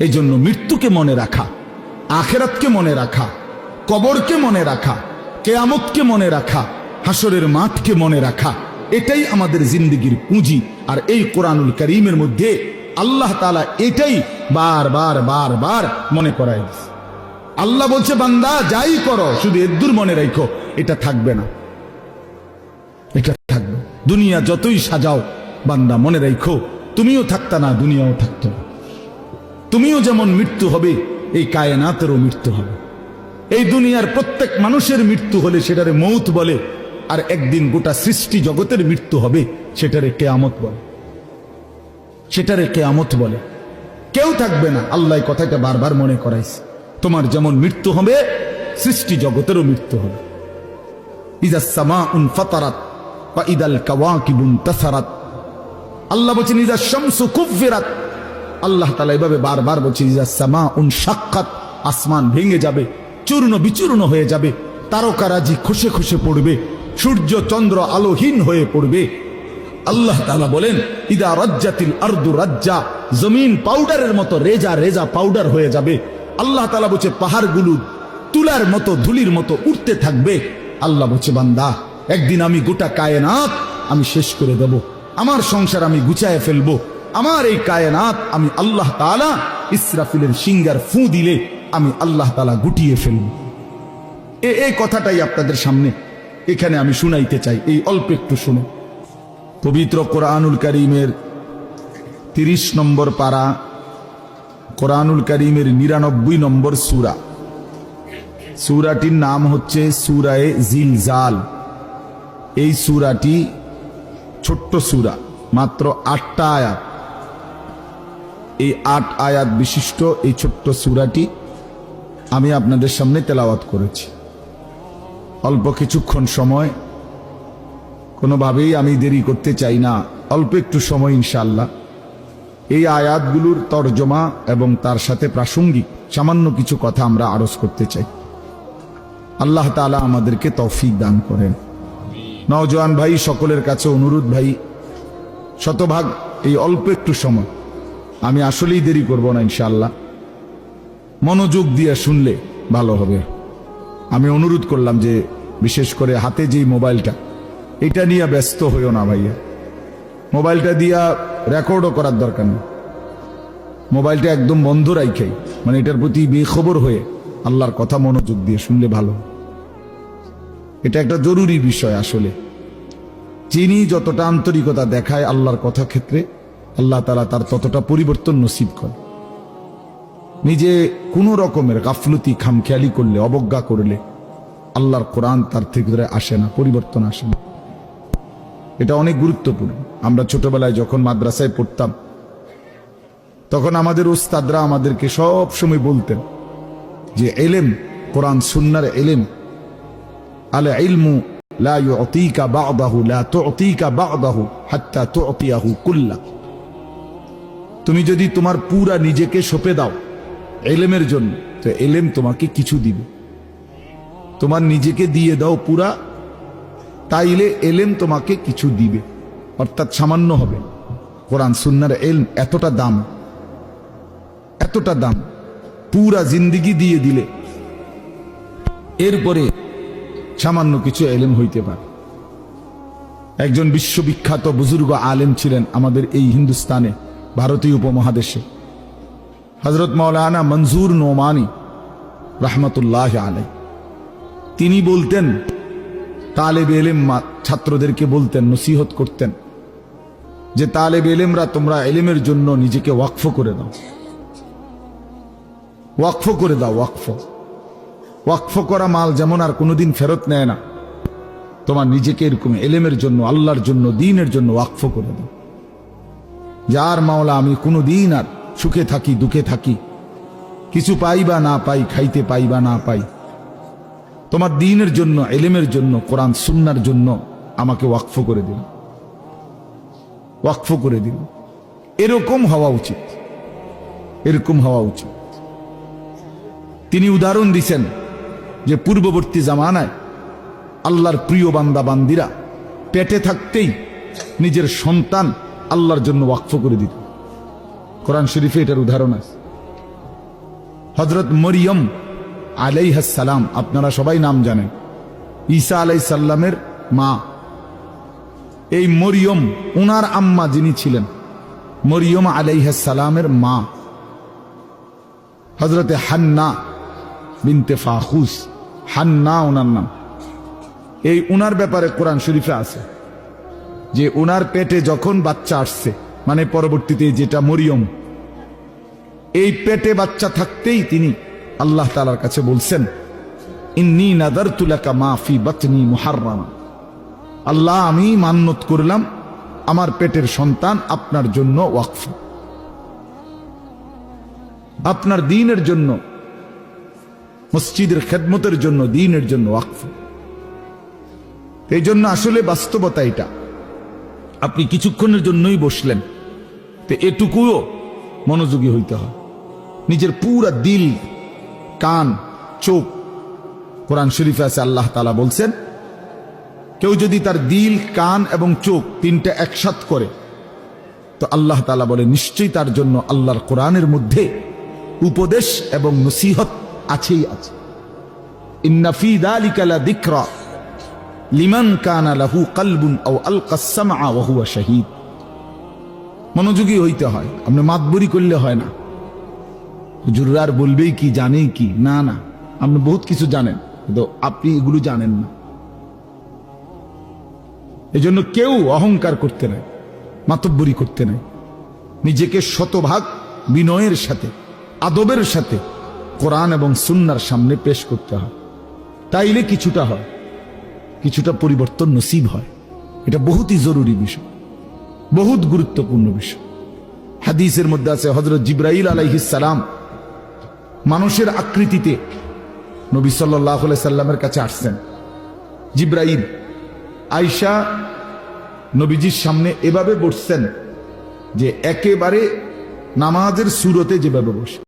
এই জন্য মৃত্যুকে মনে রাখা, আখেরাতকে মনে রাখা, কবরকে মনে রাখা, কেয়ামতকে মনে রাখা, হাসরের মাঠকে মনে রাখা, এটাই আমাদের জিন্দেগির পুঁজি। আর এই কোরআনুল কারীমের মধ্যে আল্লাহ তাআলা এটাই বারবার বারবার মনে করায় দিয়েছে। আল্লাহ বলছে, বান্দা যাই করো শুধু এদ্দুর মনে রাখো, এটা থাকবে না, এটা থাকবে। দুনিয়া যতই সাজাও বান্দা মনে রাখো, তুমিও থাকতা না, দুনিয়াও থাকতো না। তুমিও যেমন মৃত্যু হবে, এই কায়নাতেরও মৃত্যু হবে। এই দুনিয়ার প্রত্যেক মানুষের মৃত্যু হলে সেটারে মৌত বলে, আর একদিন গোটা সৃষ্টি জগতের মৃত্যু হবে, সেটারে কিয়ামত বলে, সেটারে কিয়ামত বলে। কেউ থাকবে না, আল্লাহ কথাটা বারবার মনে করাইছে। তোমার যেমন মৃত্যু হবে, সৃষ্টি জগতেরও মৃত্যু হবে। ইযাস সামাউন ফাতারাত ওয়া ইদাল কাওয়াকিবুন তাসারাত। আল্লাহ বলেছেন ইযাস শামসু কুফিরাত। আল্লাহ তাআলা এভাবে বারবার বলছেন ইযাস সামাউন শাক্কাত, আসমান ভেঙে যাবে, চূর্ণ বিচূর্ণ হয়ে যাবে, তারকারাজি খসে খসে পড়বে, সূর্য চন্দ্র আলোহীন হয়ে পড়বে। আল্লাহ তাআলা বলেন ইদা রাজ্জাতিল আরদু রাজ্জা, জমিন পাউডারের মতো রেজা রেজা পাউডার হয়ে যাবে। আল্লাহ তাআলা বলছে পাহাড়গুলো তুলার মতো ধুলির মতো উঠতে থাকবে। আল্লাহ বলছে, বান্দা একদিন আমি গোটা কায়নাত আমি শেষ করে দেব, আমার সংসার আমি গুছায় ফেলবো, আমার এই কায়নাত আমি আল্লাহ তাআলা ইসরাফিলের সিঙ্গার ফু দিলে আমি আল্লাহ তাআলা গুটিয়ে ফেলব। এই কথাটাই আপনাদের সামনে এখানে আমি শুনাইতে চাই, এই অল্প একটু শুনে। পবিত্র কোরআনুল কারীমের 30 নম্বর পারা, কোরআনুল কারীমের 99 নম্বর সূরা। সূরাটির নাম হচ্ছে সূরায়ে জিলজাল। এই সূরাটি ছোট্ট সূরা, মাত্র 8টা আয়াত। এই 8 আয়াত বিশিষ্ট এই ছোট্ট সূরাটি আমি আপনাদের সামনে তেলাওয়াত করেছি। অল্প কিছুক্ষণ সময়, কোনোভাবেই আমি দেরি করতে চাই না, অল্প একটু সময় ইনশাআল্লাহ এই আয়াতগুলোর তরজমা এবং তার সাথে প্রাসঙ্গিক সামান্য কিছু কথা আমরা আরজ করতে চাই। আল্লাহ তাআলা আমাদেরকে তৌফিক দান করেন। নওজোয়ান ভাই সকলের কাছে অনুরোধ, ভাই শতভাগ এই অল্প একটু সময়, আমি আসলেই দেরি করব না ইনশাআল্লাহ, মনোযোগ দিয়ে শুনলে ভালো হবে। আমি অনুরোধ করলাম যে বিশেষ করে হাতে যেই মোবাইলটা, এটা নিয়ে ব্যস্ত হইও না ভাইয়া। মোবাইলটা দিয়া রেকর্ডও করার দরকার নেই, মোবাইলটা একদম বন্ধ রাখাই, মানে এটার প্রতি বেখবর হয়ে আল্লাহর কথা মনোযোগ দিয়ে শুনলে ভালো। এটা একটা জরুরি বিষয়। আসলে যিনি যতটা আন্তরিকতা দেখায় আল্লাহর কথা ক্ষেত্রে, আল্লাহ তাআলা তার ততটা পরিবর্তন নসিব করে। নিজে কোনো রকমের গাফলতি খামখেয়ালি করলে, অবজ্ঞা করলে আল্লাহর কোরআন তার থেকে আসে না, পরিবর্তন আসে না। এটা অনেক গুরুত্বপূর্ণ। আমরা ছোটবেলায় যখন মাদ্রাসায় পড়তাম, তখন আমাদের উস্তাদরা আমাদেরকে সব সময় বলতেন যে ইলম, কোরআন সুন্নাহর ইলম, আল ইলমু লা ইউতিকা বা'দাহু লা তুতিকা বা'দাহু হাত্তা তুতিয়াহু কুল্লা। তুমি যদি তোমার পুরা নিজেকে সঁপে দাও ইলমের জন্য, তো ইলম তোমাকে কিছু দিবে। তোমার নিজেকে দিয়ে দাও পুরা, তাইলে ইলম তোমাকে কিছু দিবে, অর্থাৎ সামান্য হবে। কোরআন সুন্নাহর ইলম এতটা দাম, এতটা দাম, পুরা জিন্দেগি দিয়ে দিলে এরপরে সামান্য কিছু ইলম হইতে পারে। একজন বিশ্ববিখ্যাত বুজুর্গ আলেম ছিলেন আমাদের এই হিন্দুস্তানে, ভারতীয় উপমহাদেশে, হযরত মাওলানা মনজুর নোমানী রাহমাতুল্লাহ আলাইহি। তিনি বলতেন, তালেবে ইলম ছাত্রদেরকে বলতেন, নসিহত করতেন যে তালেবে ইলমরা তোমরা ইলমের জন্য নিজেকে ওয়াকফ করে দাও, ওয়াকফ করে দাও। ওয়াকফ করা মাল যেমন আর কোনোদিন ফেরত নেয় না, তোমার নিজেকে এরকম ইলমের জন্য, আল্লাহর জন্য, দ্বীনের জন্য ওয়াকফ করে দাও। যার মাওলা আমি কোনোদিন আর সুখে থাকি দুঃখে থাকি, কিছু পাই বা না পাই, খাইতে পাই বা না পাই, তোমার দ্বীনের জন্য, ইলমের জন্য, কোরআন সুন্নাহর জন্য আমাকে ওয়াকফ করে দিল, ওয়াকফ করে দিল। এরকম হওয়া উচিত, এরকম হওয়া উচিত। তিনি উদাহরণ দিছেন যে পূর্ববর্তী জামানায় আল্লাহর প্রিয় বান্দা বান্দিরা পেটে থাকতেই নিজের সন্তান আল্লাহর জন্য ওয়াকফ করে দিত। কোরআন শরীফে এটার উদাহরণ আছে। হযরত মরিয়ম আলাইহিস সালাম, আপনারা সবাই নাম জানেন, ঈসা আলাইহিস সালামের মা। এই মরিয়ম, উনার আম্মা যিনি ছিলেন, মরিয়ম আলাইহিস সালামের মা হযরতে হান্না বিনতে ফাখুস, হান্না ওনার নাম। এই উনার ব্যাপারে কোরআন শরীফে আছে যে উনার পেটে যখন বাচ্চা আসছে, মানে পরবর্তীতে যেটা মরিয়ম, এই পেটে বাচ্চা থাকতেই তিনি আল্লাহ তাআলার কাছে বলছেন, ইন্নী নাযারতু লাকা মা ফি বাতনি মুহাররামা, আল্লাহ আমি মান্নত করলাম আমার পেটের সন্তান আপনার জন্য ওয়াকফ, আপনার দ্বীনের জন্য, মসজিদের খেদমতের জন্য, দ্বীনের জন্য ওয়াকফ। এই জন্য আসলে বাস্তবতা এটা, আপনি কিছুক্ষণের জন্যই বসলেন, তো এটুকুও মনোযোগী হইতে হয়। নিজের পুরা দিল, কান, চোখ, কোরআন শরীফে আছে আল্লাহ তাআলা বলছেন, কেউ যদি তার দিল, কান এবং চোখ তিনটা একসাথ করে, তো আল্লাহ তাআলা বলে নিশ্চয়ই তার জন্য আল্লাহর কোরআনের মধ্যে উপদেশ এবং নসিহত আছেই আছে। ইন্না ফি যালিকা লাযিকরা লিমান কানা লাহু কলবুন আও আলকাস সামআ ওয়া হুয়া শাহীদ। মনোযোগী হইতে হয়, আপনি মাতবরি করলে হয় না। হুজুররা আর বলবেই কি, জানেই কি, না না, আপনি বহুত কিছু জানেন, কিন্তু আপনি এগুলো জানেন না। এজন্য কেউ অহংকার করতে নাই, মাতব্বরি করতে নাই। নিজেকে শতভাগ বিনয়ের সাথে, আদবের সাথে কোরআন এবং সুন্নাহর সামনে পেশ করতে হয়, তাইলে কিছুটা হয়, কিছুটা পরিবর্তন নসিব হয়। এটা বহুতই জরুরি বিষয়, বহুত গুরুত্বপূর্ণ বিষয়। হাদিসের মধ্যে আছে হযরত জিবরাইল আলাইহিস সালাম মানুষের আকৃতিতে নবী সাল্লাল্লাহু আলাইহি সাল্লামের কাছে আসছেন। জিবরাইল আয়েশা নবীজির সামনে এভাবে বসছেন যে একেবারে নামাজের সুরতে যেভাবে বসে।